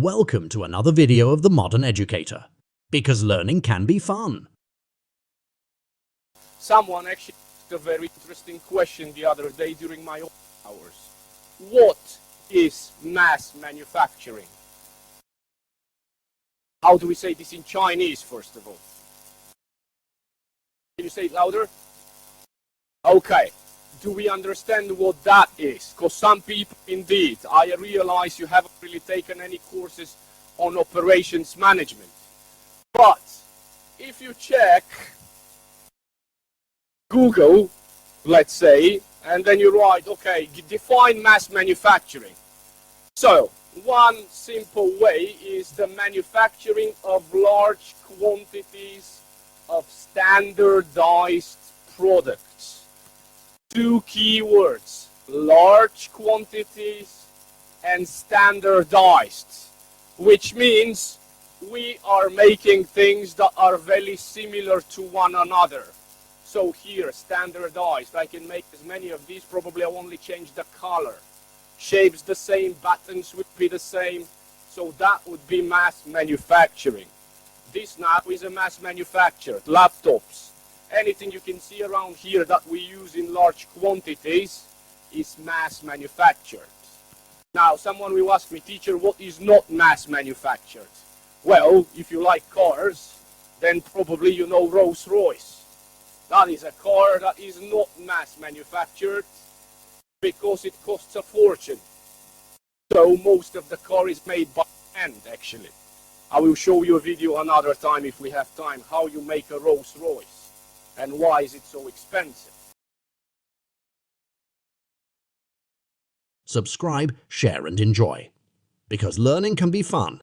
Welcome to another video of The Modern Educator, because learning can be fun. Someone actually asked a very interesting question the other day during my hours. What is mass manufacturing? How do we say this in Chinese, first of all? Can you say it louder? Okay. Do we understand what that is? Because some people, indeed, I realize you haven't really taken any courses on operations management. But if you check Google, let's say, and then you write, okay, define mass manufacturing. So, one simple way is the manufacturing of large quantities of standardized products. Two keywords, large quantities and standardized, which means we are making things that are very similar to one another. So here, standardized, I can make as many of these, probably I'll only change the color. Shapes the same, buttons would be the same, so that would be mass manufacturing. This now is a mass manufactured, laptops. Anything you can see around here that we use in large quantities is mass manufactured. Now, someone will ask me, teacher, what is not mass manufactured? Well, if you like cars, then probably you know Rolls-Royce. That is a car that is not mass manufactured because it costs a fortune. So most of the car is made by hand, actually. I will show you a video another time if we have time, how you make a Rolls-Royce. And why is it so expensive? Subscribe, share and enjoy, because learning can be fun.